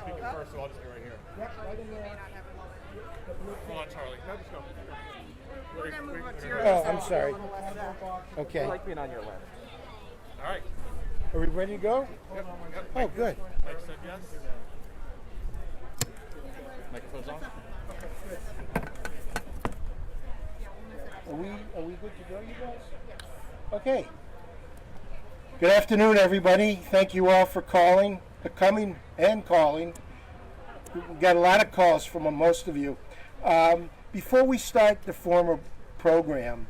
Speaking first, so I'll just be right here. Yep, right in there. Hold on, Charlie. No, just go. We're going to move up to your Oh, I'm sorry. Okay. I like being on your left. All right. Are we ready to go? Yep. Oh, good. Mike said yes. Microphone's on. Are we good to go, you guys? Okay. Good afternoon, everybody. Thank you all for coming and calling. We got a lot of calls from most of you. Before we start the formal program,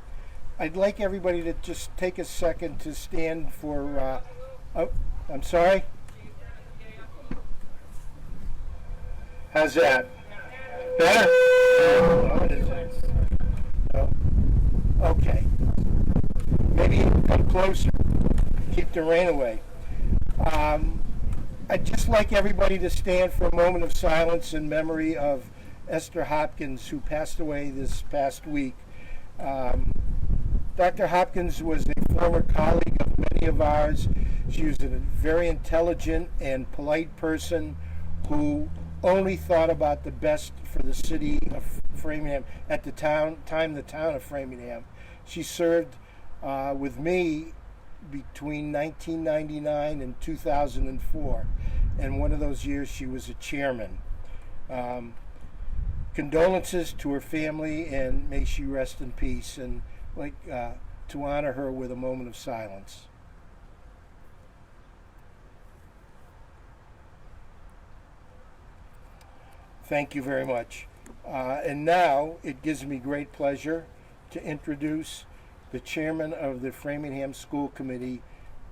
I'd like everybody to just take a second to stand for, I'm sorry? How's that? Better? No? Okay. Maybe come closer. Keep the rain away. I'd just like everybody to stand for a moment of silence in memory of Esther Hopkins, who passed away this past week. Dr. Hopkins was a former colleague of many of ours. She was a very intelligent and polite person who only thought about the best for the city of Framingham, at the town of Framingham. She served with me between 1999 and 2004, and one of those years she was a chairman. Condolences to her family, and may she rest in peace, and like to honor her with a moment of silence. Thank you very much. And now it gives me great pleasure to introduce the chairman of the Framingham School Committee,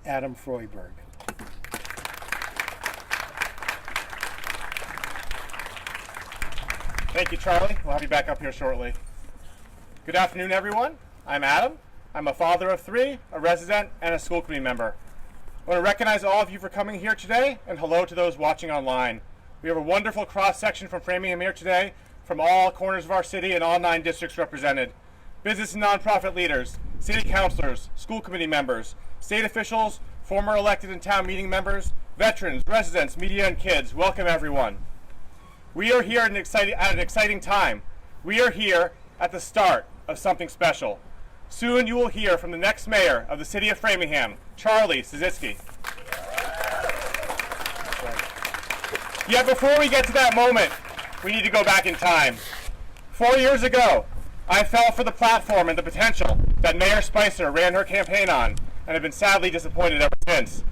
Adam Freuberg. Thank you, Charlie. We'll have you back up here shortly. Good afternoon, everyone. I'm Adam. I'm a father of three, a resident, and a school committee member. I want to recognize all of you for coming here today, and hello to those watching online. We have a wonderful cross-section from Framingham here today, from all corners of our city and all 9 districts represented. Business and nonprofit leaders, city councilors, school committee members, state officials, former elected and town meeting members, veterans, residents, media, and kids. Welcome, everyone. We are here at an exciting time. We are here at the start of something special. Soon you will hear from the next mayor of the City of Framingham, Charlie Sisitsky. Yet before we get to that moment, we need to go back in time. 4 years ago, I fell for the platform and the potential that Mayor Spicer ran her campaign on, and have been sadly disappointed ever since.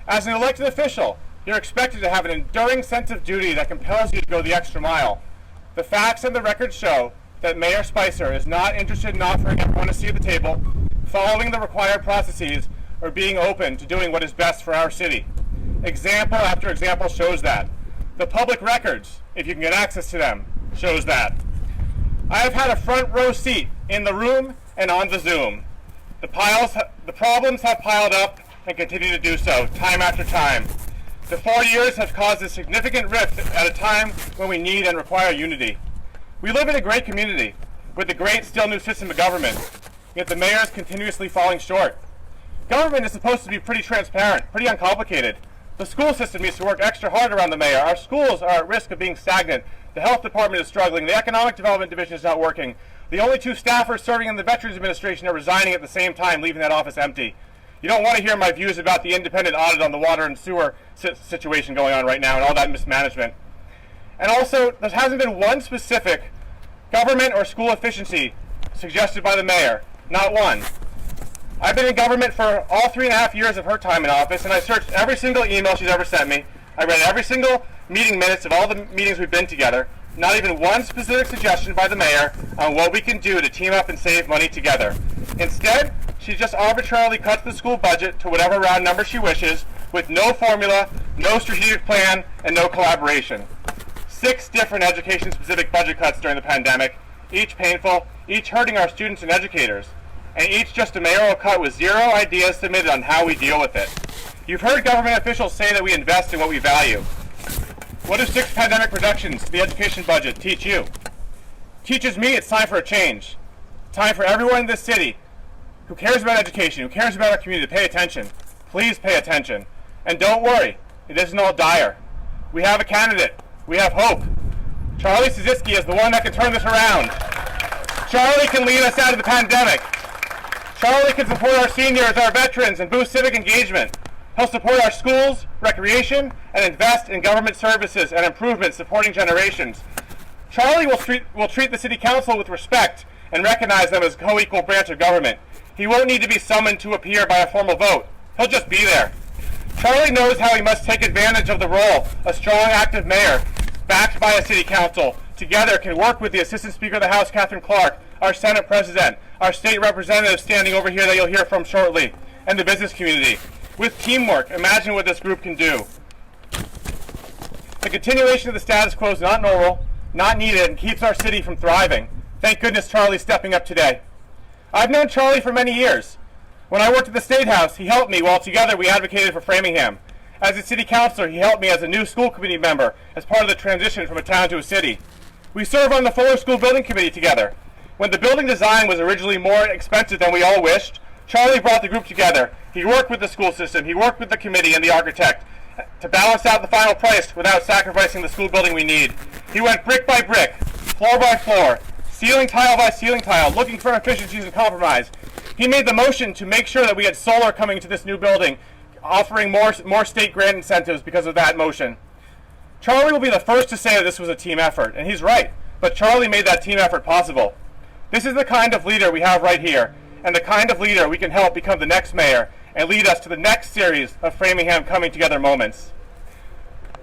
As an elected official, you're expected to have an enduring sense of duty that compels you to go the extra mile. The facts and the records show that Mayor Spicer is not interested in offering everyone a seat at the table, following the required processes, or being open to doing what is best for our city. Example after example shows that. The public records, if you can get access to them, shows that. I have had a front row seat in the room and on the Zoom. The problems have piled up and continue to do so, time after time. The 4 years have caused a significant rift at a time when we need and require unity. We live in a great community with a great, still new system of government, yet the mayor is continuously falling short. Government is supposed to be pretty transparent, pretty uncomplicated. The school system needs to work extra hard around the mayor. Our schools are at risk of being stagnant. The health department is struggling. The economic development division is not working. The only 2 staffers serving in the Veterans Administration are resigning at the same time, leaving that office empty. You don't want to hear my views about the independent audit on the water and sewer situation going on right now and all that mismanagement. And also, there hasn't been one specific government or school efficiency suggested by the mayor. Not one. I've been in government for all 3.5 years of her time in office, and I searched every single email she's ever sent me. I read every single meeting minutes of all the meetings we've been together. Not even one specific suggestion by the mayor on what we can do to team up and save money together. Instead, she just arbitrarily cuts the school budget to whatever round number she wishes, with no formula, no strategic plan, and no collaboration. 6 different education-specific budget cuts during the pandemic, each painful, each hurting our students and educators, and each just a mayoral cut with 0 ideas submitted on how we deal with it. You've heard government officials say that we invest in what we value. What do 6 pandemic reductions to the education budget teach you? Teaches me it's time for a change. Time for everyone in this city who cares about education, who cares about our community, to pay attention. Please pay attention. And don't worry, it isn't all dire. We have a candidate. We have hope. Charlie Sisitsky is the one that can turn this around. Charlie can lead us out of the pandemic. Charlie can support our seniors, our veterans, and boost civic engagement. He'll support our schools, recreation, and invest in government services and improvements supporting generations. Charlie will treat the City Council with respect and recognize them as a co-equal branch of government. He won't need to be summoned to appear by a formal vote. He'll just be there. Charlie knows how he must take advantage of the role a strong, active mayor, backed by a City Council, together can work with the Assistant Speaker of the House, Catherine Clark, our Senate President, our state representatives standing over here that you'll hear from shortly, and the business community. With teamwork, imagine what this group can do. The continuation of the status quo is not normal, not needed, and keeps our city from thriving. Thank goodness Charlie's stepping up today. I've known Charlie for many years. When I worked at the State House, he helped me while together we advocated for Framingham. As a city councilor, he helped me as a new school committee member as part of the transition from a town to a city. We served on the Fuller School Building Committee together. When the building design was originally more expensive than we all wished, Charlie brought the group together. He worked with the school system, he worked with the committee and the architect to balance out the final price without sacrificing the school building we need. He went brick by brick, floor by floor, ceiling tile by ceiling tile, looking for efficiencies and compromise. He made the motion to make sure that we had solar coming to this new building, offering more state grant incentives because of that motion. Charlie will be the first to say that this was a team effort, and he's right, but Charlie made that team effort possible. This is the kind of leader we have right here, and the kind of leader we can help become the next mayor and lead us to the next series of Framingham coming together moments.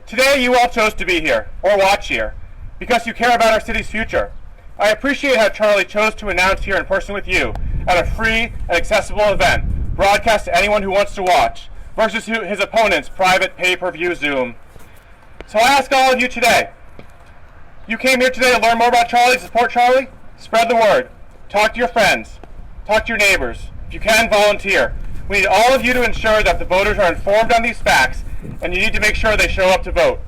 Today you all chose to be here, or watch here, because you care about our city's future. I appreciate how Charlie chose to announce here in person with you at a free and accessible event, broadcast to anyone who wants to watch, versus his opponent's private pay-per-view Zoom. So I ask all of you today, you came here today to learn more about Charlie, support Charlie? Spread the word. Talk to your friends. Talk to your neighbors. If you can, volunteer. We need all of you to ensure that the voters are informed on these facts, and you need to make sure they show up to vote.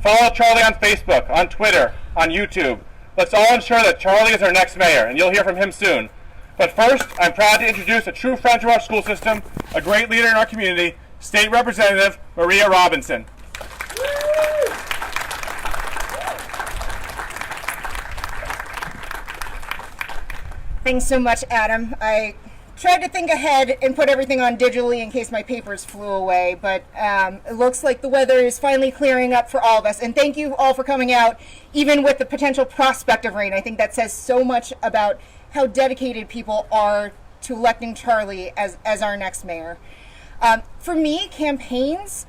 Follow Charlie on Facebook, on Twitter, on YouTube. Let's all ensure that Charlie is our next mayor, and you'll hear from him soon. But first, I'm proud to introduce a true friend to our school system, a great leader in our community, State Representative Maria Robinson. Thanks so much, Adam. I tried to think ahead and put everything on digitally in case my papers flew away, but it looks like the weather is finally clearing up for all of us. And thank you all for coming out, even with the potential prospect of rain. I think that says so much about how dedicated people are to electing Charlie as our next mayor. For me, campaigns,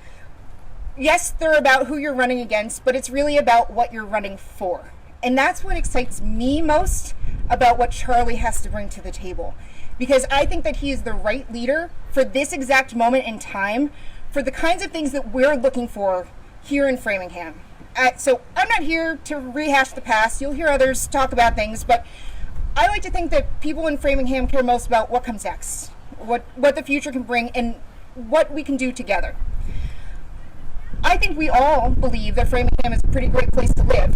yes, they're about who you're running against, but it's really about what you're running for. And that's what excites me most about what Charlie has to bring to the table. Because I think that he is the right leader for this exact moment in time, for the kinds of things that we're looking for here in Framingham. So I'm not here to rehash the past. You'll hear others talk about things, but I like to think that people in Framingham care most about what comes next, what the future can bring, and what we can do together. I think we all believe that Framingham is a pretty great place to live,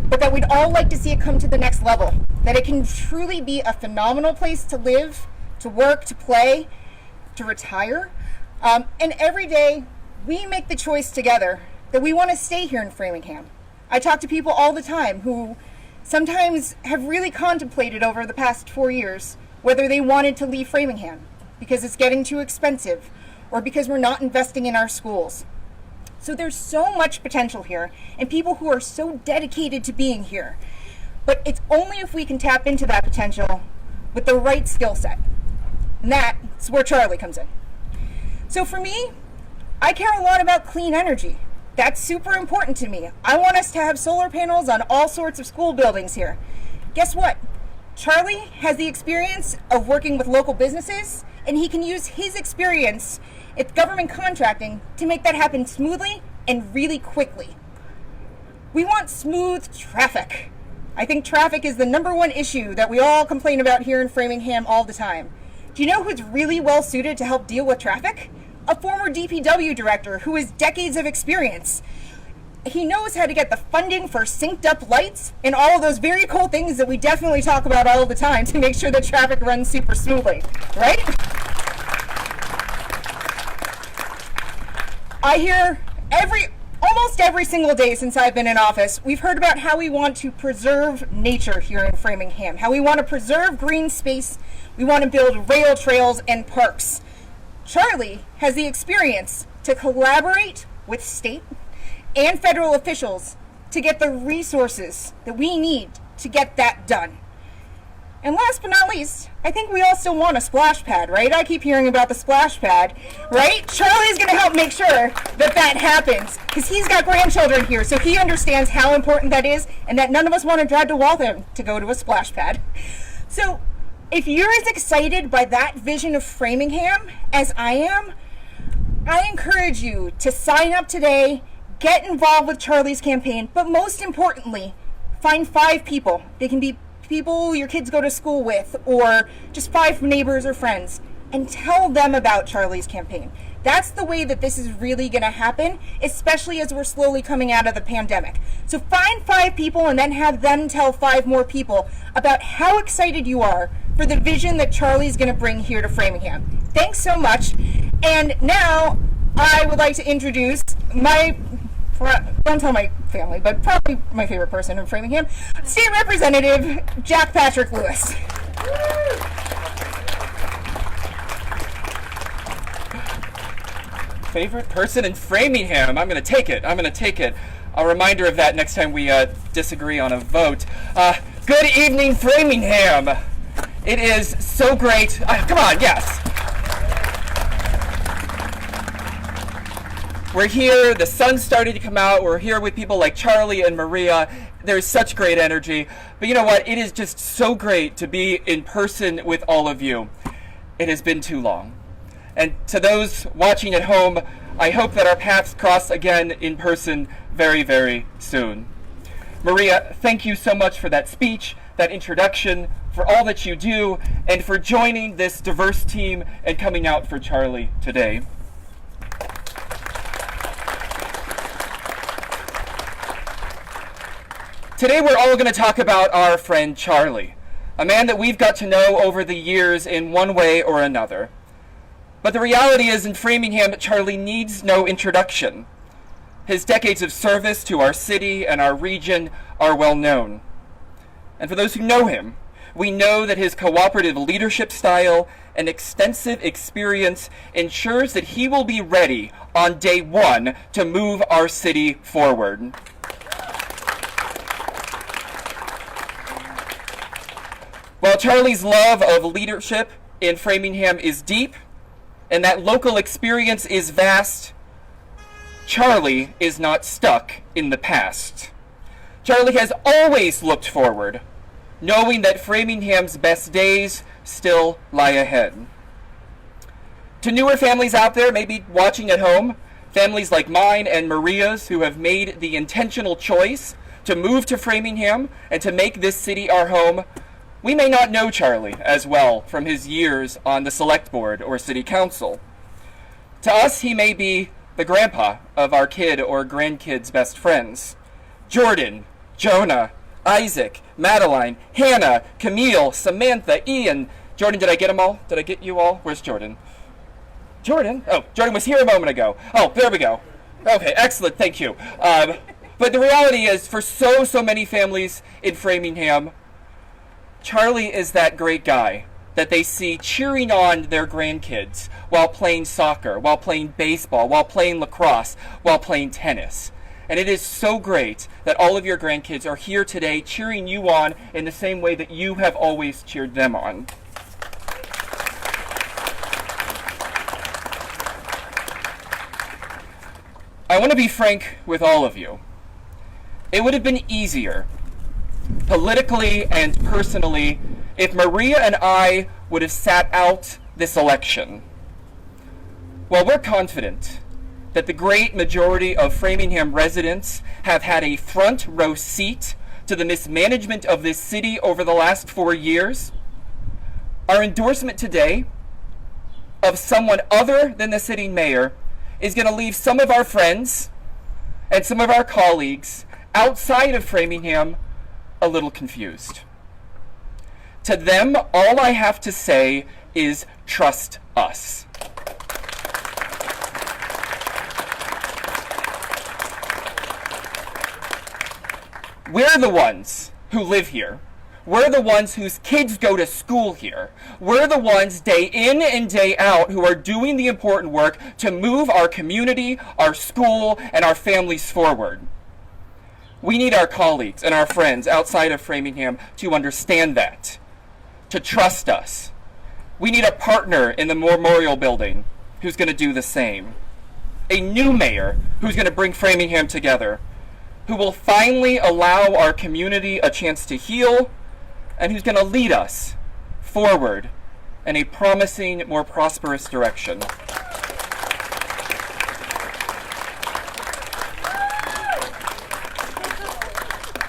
but that we'd all like to see it come to the next level, that it can truly be a phenomenal place to live, to work, to play, to retire. And every day we make the choice together that we want to stay here in Framingham. I talk to people all the time who sometimes have really contemplated over the past 4 years whether they wanted to leave Framingham because it's getting too expensive or because we're not investing in our schools. So there's so much potential here and people who are so dedicated to being here. But it's only if we can tap into that potential with the right skill set. And that's where Charlie comes in. So for me, I care a lot about clean energy. That's super important to me. I want us to have solar panels on all sorts of school buildings here. Guess what? Charlie has the experience of working with local businesses, and he can use his experience at government contracting to make that happen smoothly and really quickly. We want smooth traffic. I think traffic is the #1 issue that we all complain about here in Framingham all the time. Do you know who's really well suited to help deal with traffic? A former DPW director who has decades of experience. He knows how to get the funding for synced up lights and all of those very cool things that we definitely talk about all the time to make sure that traffic runs super smoothly, right? I hear almost every single day since I've been in office, we've heard about how we want to preserve nature here in Framingham, how we want to preserve green space, we want to build rail trails and parks. Charlie has the experience to collaborate with state and federal officials to get the resources that we need to get that done. And last but not least, I think we all still want a splash pad, right? I keep hearing about the splash pad, right? Charlie's going to help make sure that that happens because he's got grandchildren here, so he understands how important that is and that none of us want to drive to Waltham to go to a splash pad. So if you're as excited by that vision of Framingham as I am, I encourage you to sign up today, get involved with Charlie's campaign, but most importantly, find 5 people. They can be people your kids go to school with, or just 5 neighbors or friends, and tell them about Charlie's campaign. That's the way that this is really going to happen, especially as we're slowly coming out of the pandemic. So find 5 people and then have them tell 5 more people about how excited you are for the vision that Charlie's going to bring here to Framingham. Thanks so much. And now I would like to introduce don't tell my family, but probably my favorite person in Framingham, State Representative Jack Patrick Lewis. Favorite person in Framingham? I'm going to take it. A reminder of that next time we disagree on a vote. Good evening, Framingham. It is so great. Come on, yes. We're here, the sun's starting to come out, we're here with people like Charlie and Maria. There's such great energy. But you know what, it is just so great to be in person with all of you. It has been too long. And to those watching at home, I hope that our paths cross again in person very, very soon. Maria, thank you so much for that speech, that introduction, for all that you do, and for joining this diverse team and coming out for Charlie today. Today we're all going to talk about our friend Charlie, a man that we've got to know over the years in one way or another. But the reality is in Framingham, Charlie needs no introduction. His decades of service to our city and our region are well known. And for those who know him, we know that his cooperative leadership style and extensive experience ensures that he will be ready on day 1 to move our city forward. While Charlie's love of leadership in Framingham is deep, and that local experience is vast, Charlie is not stuck in the past. Charlie has always looked forward, knowing that Framingham's best days still lie ahead. To newer families out there, maybe watching at home, families like mine and Maria's who have made the intentional choice to move to Framingham and to make this city our home, we may not know Charlie as well from his years on the select board or city council. To us, he may be the grandpa of our kid or grandkid's best friends. Jordan, Jonah, Isaac, Madeline, Hannah, Camille, Samantha, Ian. Jordan, did I get them all? Did I get you all? Where's Jordan? Jordan? Oh, Jordan was here a moment ago. Oh, there we go. Okay, excellent, thank you. But the reality is, for so many families in Framingham, Charlie is that great guy that they see cheering on their grandkids while playing soccer, while playing baseball, while playing lacrosse, while playing tennis. And it is so great that all of your grandkids are here today cheering you on in the same way that you have always cheered them on. I want to be frank with all of you. It would have been easier, politically and personally, if Maria and I would have sat out this election. Well, we're confident that the great majority of Framingham residents have had a front row seat to the mismanagement of this city over the last 4 years. Our endorsement today of someone other than the sitting mayor is going to leave some of our friends and some of our colleagues outside of Framingham a little confused. To them, all I have to say is trust us. We're the ones who live here. We're the ones whose kids go to school here. We're the ones day in and day out who are doing the important work to move our community, our school, and our families forward. We need our colleagues and our friends outside of Framingham to understand that, to trust us. We need a partner in the memorial building who's going to do the same. A new mayor who's going to bring Framingham together, who will finally allow our community a chance to heal, and who's going to lead us forward in a promising, more prosperous direction.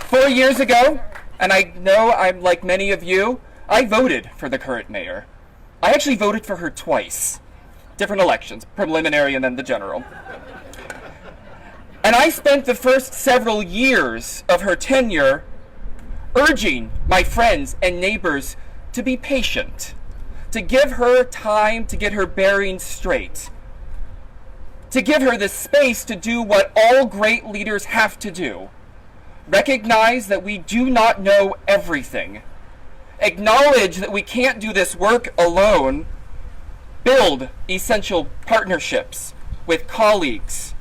Four years ago, and I know I'm like many of you, I voted for the current mayor. I actually voted for her twice. Different elections, preliminary and then the general. And I spent the first several years of her tenure urging my friends and neighbors to be patient, to give her time to get her bearings straight, to give her the space to do what all great leaders have to do. Recognize that we do not know everything. Acknowledge that we can't do this work alone. Build essential partnerships with colleagues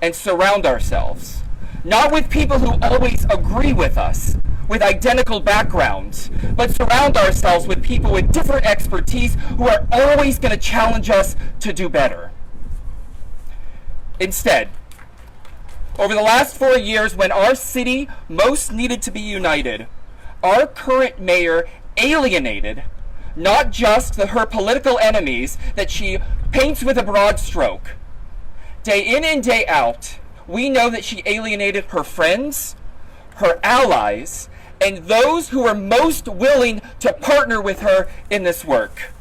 and surround ourselves, not with people who always agree with us, with identical backgrounds, but surround ourselves with people with different expertise who are always going to challenge us to do better. Instead, over the last 4 years, when our city most needed to be united, our current mayor alienated not just her political enemies that she paints with a broad stroke. Day in and day out, we know that she alienated her friends, her allies, and those who are most willing to partner with her in this work.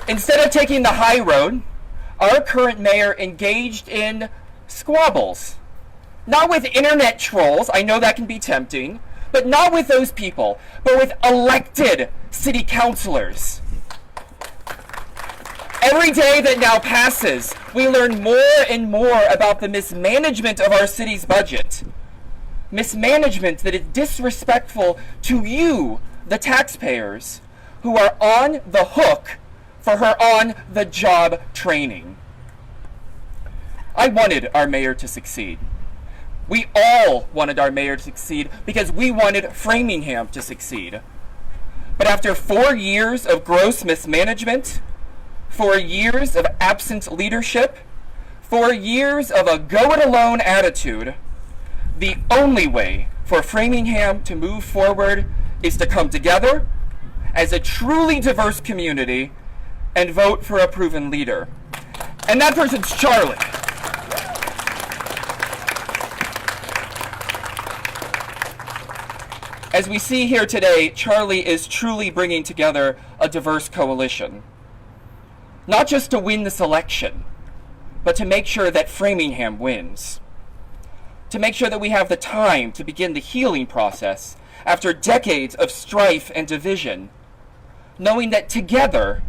Instead of taking the high road, our current mayor engaged in squabbles. Not with internet trolls, I know that can be tempting, but not with those people, but with elected city councilors. Every day that now passes, we learn more and more about the mismanagement of our city's budget. Mismanagement that is disrespectful to you, the taxpayers, who are on the hook for her on-the-job training. I wanted our mayor to succeed. We all wanted our mayor to succeed because we wanted Framingham to succeed. But after 4 years of gross mismanagement, 4 years of absent leadership, 4 years of a go-it-alone attitude, the only way for Framingham to move forward is to come together as a truly diverse community and vote for a proven leader. And that person's Charlie. As we see here today, Charlie is truly bringing together a diverse coalition. Not just to win this election, but to make sure that Framingham wins. To make sure that we have the time to begin the healing process after decades of strife and division, knowing that together,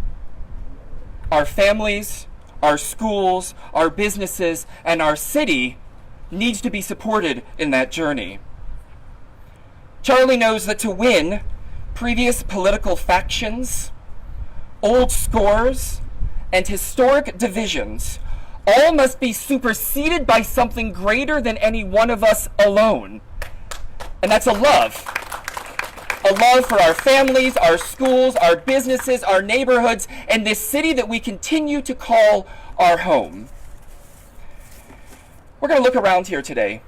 our families, our schools, our businesses, and our city needs to be supported in that journey. Charlie knows that to win, previous political factions, old scores, and historic divisions all must be superseded by something greater than any one of us alone. And that's a love. A love for our families, our schools, our businesses, our neighborhoods, and this city that we continue to call our home. We're going to look around here today,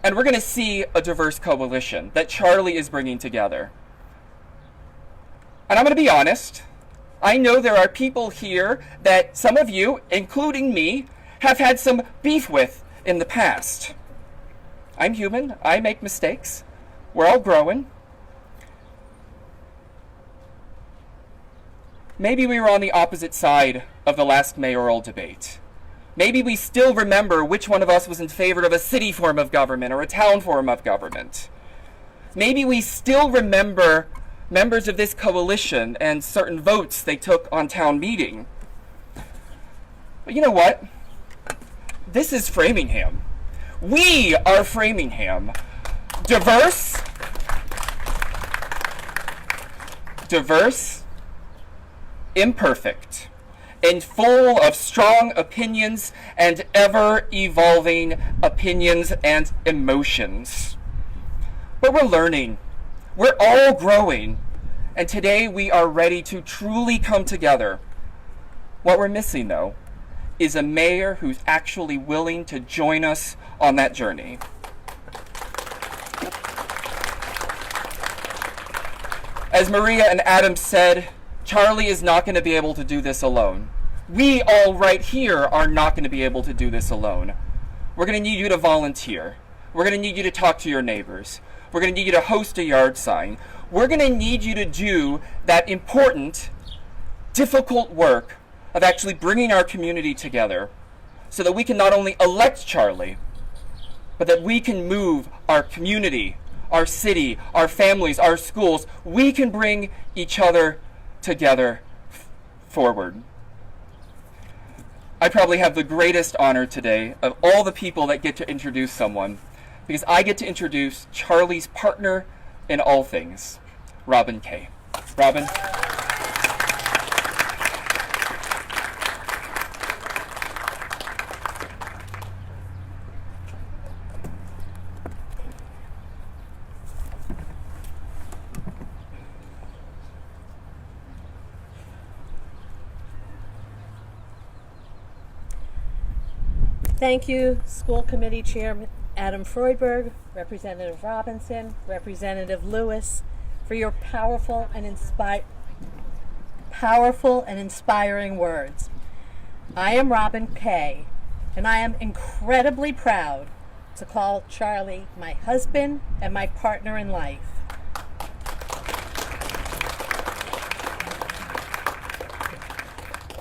and we're going to see a diverse coalition that Charlie is bringing together. And I'm going to be honest, I know there are people here that some of you, including me, have had some beef with in the past. I'm human, I make mistakes, we're all growing. Maybe we were on the opposite side of the last mayoral debate. Maybe we still remember which one of us was in favor of a city form of government or a town form of government. Maybe we still remember members of this coalition and certain votes they took on town meeting. But you know what? this is Framingham. We are Framingham. Diverse, imperfect, and full of strong opinions and ever-evolving opinions and emotions. But we're learning. We're all growing. And today we are ready to truly come together. What we're missing, though, is a mayor who's actually willing to join us on that journey. As Maria and Adam said, Charlie is not going to be able to do this alone. We all right here are not going to be able to do this alone. We're going to need you to volunteer. We're going to need you to talk to your neighbors. We're going to need you to host a yard sign. We're going to need you to do that important, difficult work of actually bringing our community together so that we can not only elect Charlie, but that we can move our community, our city, our families, our schools. We can bring each other together forward. I probably have the greatest honor today of all the people that get to introduce someone, because I get to introduce Charlie's partner in all things, Robin Kay. Robin. Thank you, School Committee Chairman Adam Freudberg, Representative Robinson, Representative Lewis, for your powerful and inspiring words. I am Robin Kay, and I am incredibly proud to call Charlie my husband and my partner in life.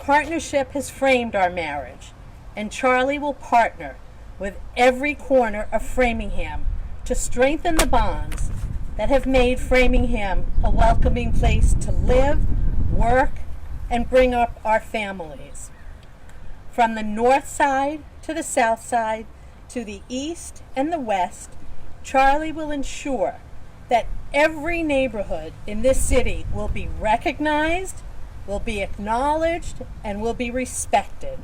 Partnership has framed our marriage, and Charlie will partner with every corner of Framingham to strengthen the bonds that have made Framingham a welcoming place to live, work, and bring up our families. From the north side to the south side, to the east and the west, Charlie will ensure that every neighborhood in this city will be recognized, will be acknowledged, and will be respected.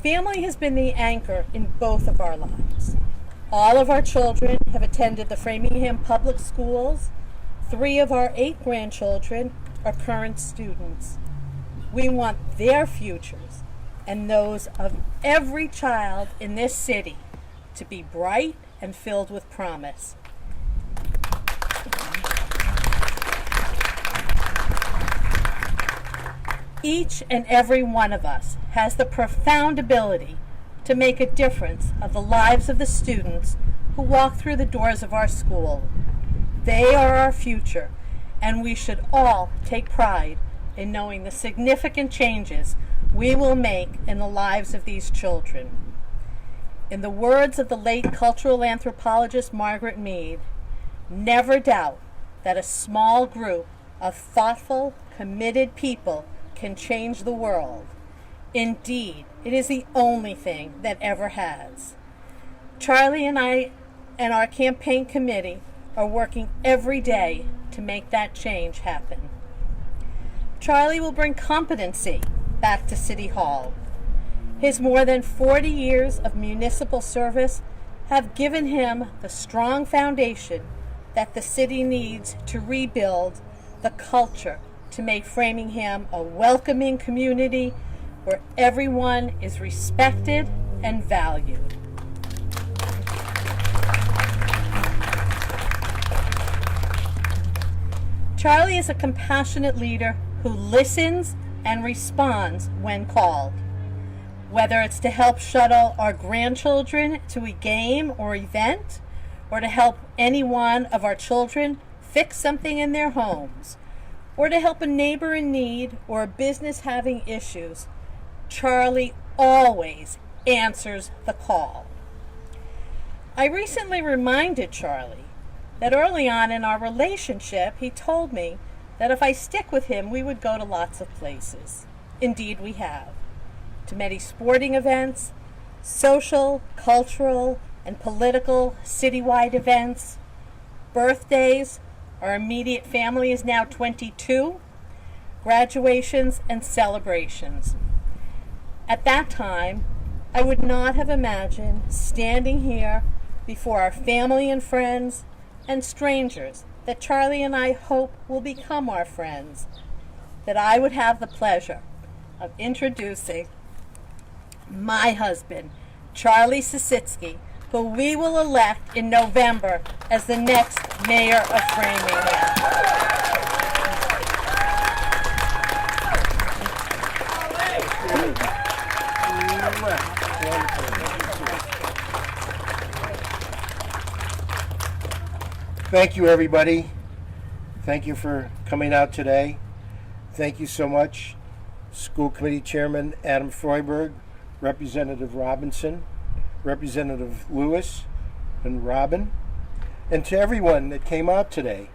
Family has been the anchor in both of our lives. All of our children have attended the Framingham Public Schools. 3 of our 8 grandchildren are current students. We want their futures and those of every child in this city to be bright and filled with promise. Each and every one of us has the profound ability to make a difference of the lives of the students who walk through the doors of our school. They are our future, and we should all take pride in knowing the significant changes we will make in the lives of these children. In the words of the late cultural anthropologist Margaret Mead, never doubt that a small group of thoughtful, committed people can change the world. Indeed, it is the only thing that ever has. Charlie and I and our campaign committee are working every day to make that change happen. Charlie will bring competency back to City Hall. His more than 40 years of municipal service have given him the strong foundation that the city needs to rebuild the culture to make Framingham a welcoming community where everyone is respected and valued. Charlie is a compassionate leader who listens and responds when called. Whether it's to help shuttle our grandchildren to a game or event, or to help any one of our children fix something in their homes, or to help a neighbor in need or a business having issues, Charlie always answers the call. I recently reminded Charlie that early on in our relationship, he told me that if I stick with him, we would go to lots of places. Indeed, we have. To many sporting events, social, cultural, and political citywide events, birthdays, our immediate family is now 22, graduations, and celebrations. At that time, I would not have imagined standing here before our family and friends and strangers that Charlie and I hope will become our friends, that I would have the pleasure of introducing my husband, Charlie Sisitsky, who we will elect in November as the next mayor of Framingham. Thank you, everybody. Thank you for coming out today. Thank you so much, School Committee Chairman Adam Freuberg, Representative Robinson, Representative Lewis, and Robin, and to everyone that came out today,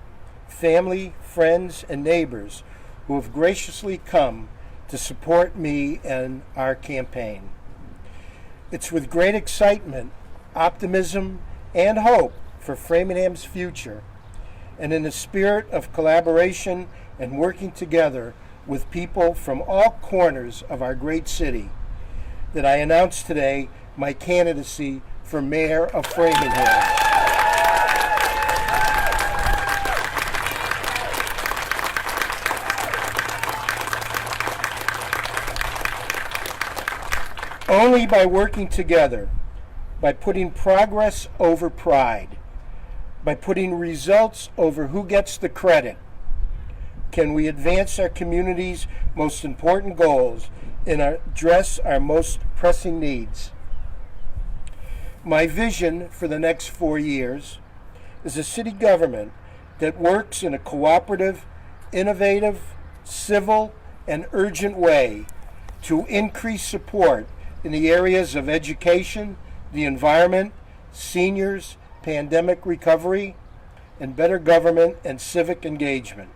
family, friends, and neighbors who have graciously come to support me and our campaign. It's with great excitement, optimism, and hope for Framingham's future, and in a spirit of collaboration and working together with people from all corners of our great city, that I announce today my candidacy for Mayor of Framingham. Only by working together, by putting progress over pride, by putting results over who gets the credit, can we advance our community's most important goals and address our most pressing needs. My vision for the next 4 years is a city government that works in a cooperative, innovative, civil, and urgent way to increase support in the areas of education, the environment, seniors, pandemic recovery, and better government and civic engagement.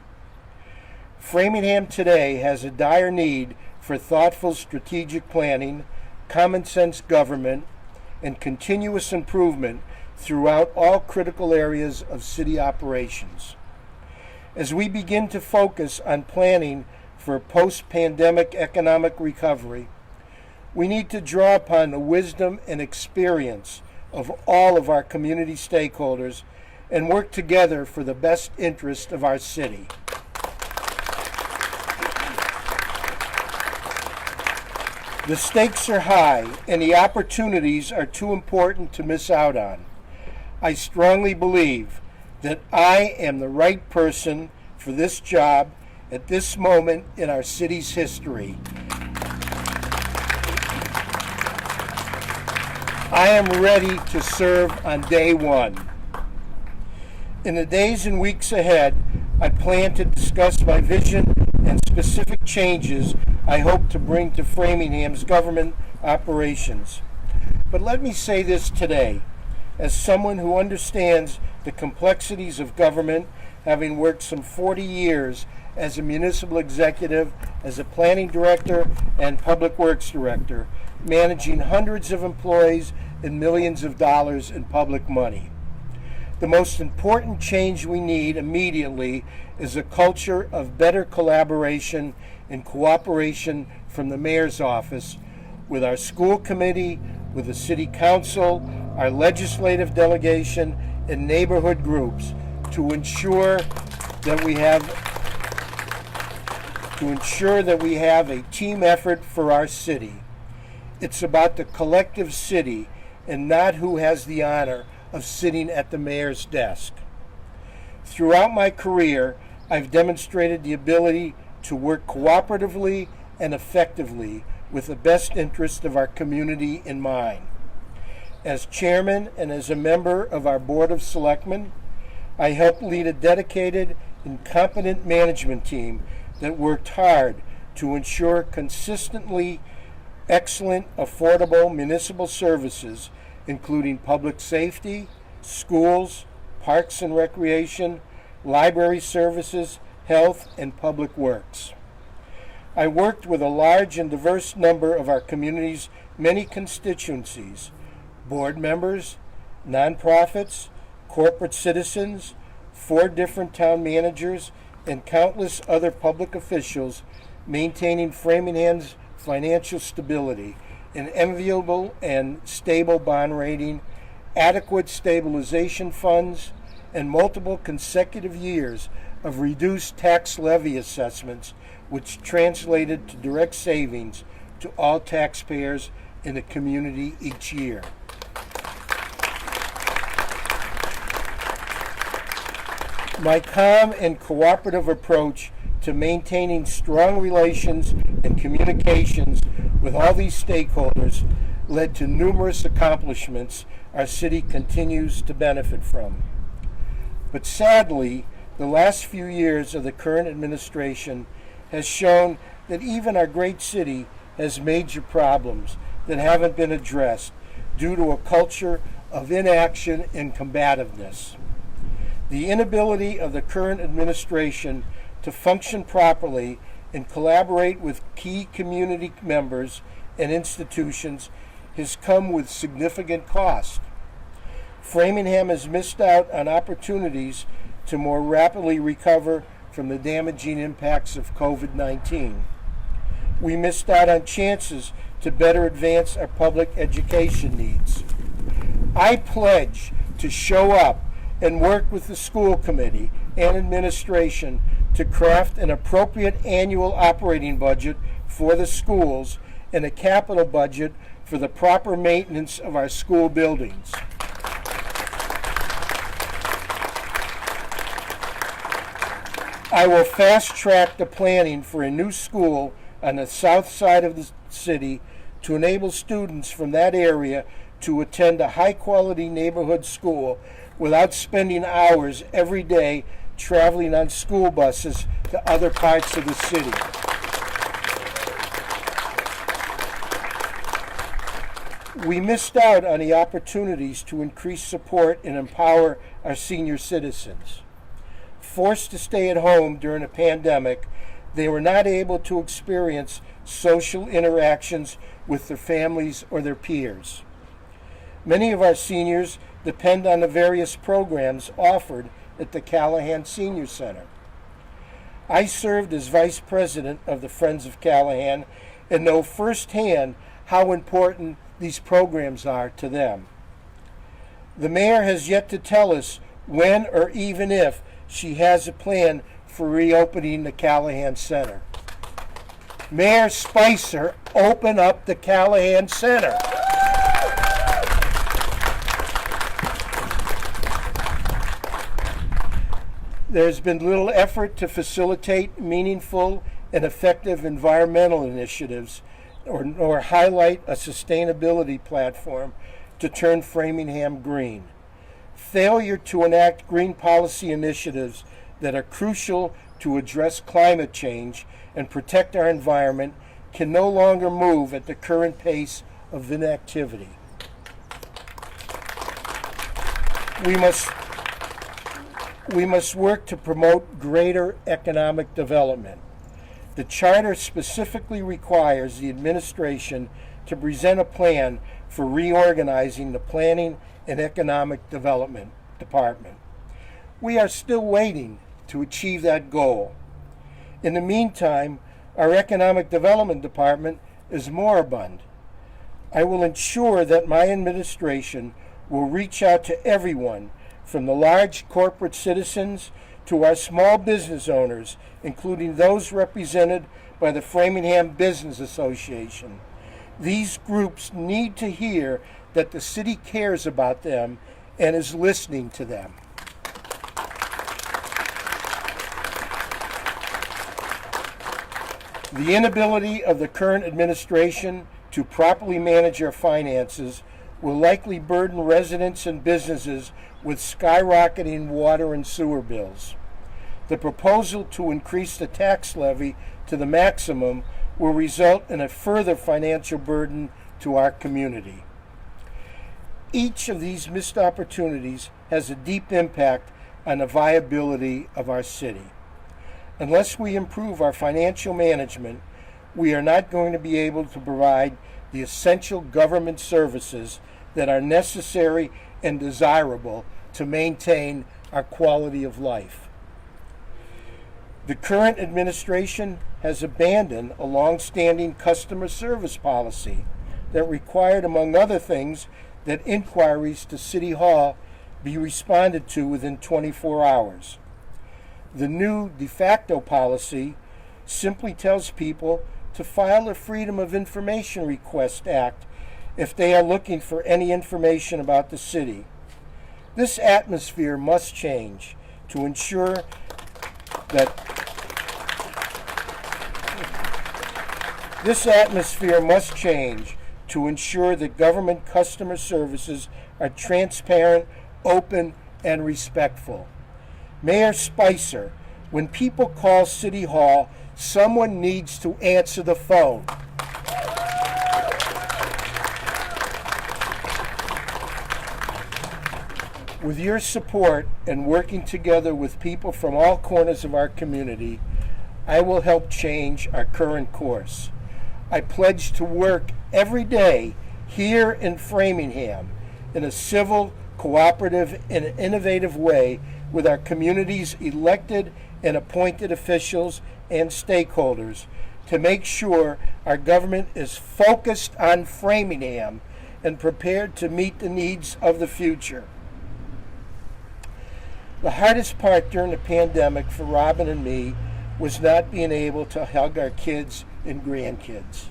Framingham today has a dire need for thoughtful strategic planning, common sense government, and continuous improvement throughout all critical areas of city operations. As we begin to focus on planning for post-pandemic economic recovery, we need to draw upon the wisdom and experience of all of our community stakeholders and work together for the best interest of our city. The stakes are high and the opportunities are too important to miss out on. I strongly believe that I am the right person for this job at this moment in our city's history. I am ready to serve on day one. In the days and weeks ahead, I plan to discuss my vision and specific changes I hope to bring to Framingham's government operations. But let me say this today, as someone who understands the complexities of government, having worked some 40 years as a municipal executive, as a planning director and public works director, managing hundreds of employees and millions of dollars in public money. The most important change we need immediately is a culture of better collaboration and cooperation from the mayor's office with our school committee, with the city council, our legislative delegation, and neighborhood groups to ensure that we have a team effort for our city. It's about the collective city and not who has the honor of sitting at the mayor's desk. Throughout my career, I've demonstrated the ability to work cooperatively and effectively with the best interest of our community in mind. As chairman and as a member of our Board of Selectmen, I helped lead a dedicated and competent management team that worked hard to ensure consistently excellent, affordable municipal services, including public safety, schools, parks and recreation, library services, health, and public works. I worked with a large and diverse number of our community's many constituencies, board members, nonprofits, corporate citizens, 4 different town managers, and countless other public officials, maintaining Framingham's financial stability, an enviable and stable bond rating, adequate stabilization funds, and multiple consecutive years of reduced tax levy assessments, which translated to direct savings to all taxpayers in the community each year. My calm and cooperative approach to maintaining strong relations and communications with all these stakeholders led to numerous accomplishments our city continues to benefit from. But sadly, the last few years of the current administration has shown that even our great city has major problems that haven't been addressed due to a culture of inaction and combativeness. The inability of the current administration to function properly and collaborate with key community members and institutions has come with significant cost. Framingham has missed out on opportunities to more rapidly recover from the damaging impacts of COVID-19. We missed out on chances to better advance our public education needs. I pledge to show up and work with the school committee and administration to craft an appropriate annual operating budget for the schools and a capital budget for the proper maintenance of our school buildings. I will fast-track the planning for a new school on the south side of the city to enable students from that area to attend a high-quality neighborhood school without spending hours every day traveling on school buses to other parts of the city. We missed out on the opportunities to increase support and empower our senior citizens. Forced to stay at home during a pandemic, they were not able to experience social interactions with their families or their peers. Many of our seniors depend on the various programs offered at the Callahan Senior Center. I served as vice president of the Friends of Callahan and know firsthand how important these programs are to them. The mayor has yet to tell us when or even if she has a plan for reopening the Callahan Center. Mayor Spicer, open up the Callahan Center. There's been little effort to facilitate meaningful and effective environmental initiatives or highlight a sustainability platform to turn Framingham green. Failure to enact green policy initiatives that are crucial to address climate change and protect our environment can no longer move at the current pace of inactivity. We must work to promote greater economic development. The charter specifically requires the administration to present a plan for reorganizing the Planning and Economic Development Department. We are still waiting to achieve that goal. In the meantime, our Economic Development Department is moribund. I will ensure that my administration will reach out to everyone, from the large corporate citizens to our small business owners, including those represented by the Framingham Business Association. These groups need to hear that the city cares about them and is listening to them. The inability of the current administration to properly manage our finances will likely burden residents and businesses with skyrocketing water and sewer bills. The proposal to increase the tax levy to the maximum will result in a further financial burden to our community. Each of these missed opportunities has a deep impact on the viability of our city. Unless we improve our financial management, we are not going to be able to provide the essential government services that are necessary and desirable to maintain our quality of life. The current administration has abandoned a long-standing customer service policy that required, among other things, that inquiries to City Hall be responded to within 24 hours. The new de facto policy simply tells people to file a Freedom of Information Request Act if they are looking for any information about the city. This atmosphere must change to ensure that government customer services are transparent, open, and respectful. Mayor Spicer, when people call City Hall, someone needs to answer the phone. With your support and working together with people from all corners of our community, I will help change our current course. I pledge to work every day here in Framingham in a civil, cooperative, and innovative way with our community's elected and appointed officials and stakeholders to make sure our government is focused on Framingham and prepared to meet the needs of the future. The hardest part during the pandemic for Robin and me was not being able to hug our kids and grandkids.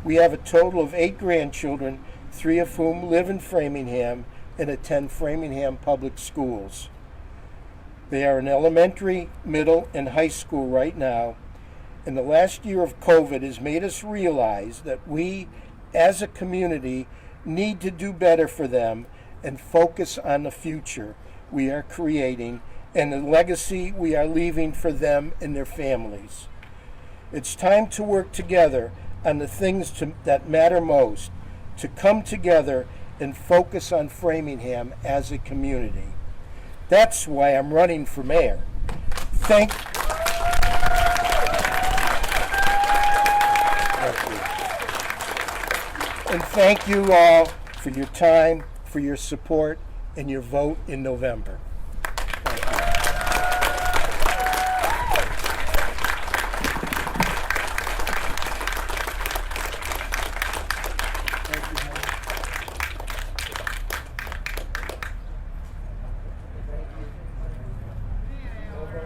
We have a total of 8 grandchildren, 3 of whom live in Framingham and attend Framingham Public Schools. They are in elementary, middle, and high school right now, and the last year of COVID has made us realize that we, as a community, need to do better for them and focus on the future we are creating and the legacy we are leaving for them and their families. It's time to work together on the things that matter most, to come together and focus on Framingham as a community. That's why I'm running for mayor. Thank you. And thank you all for your time, for your support, and your vote in November.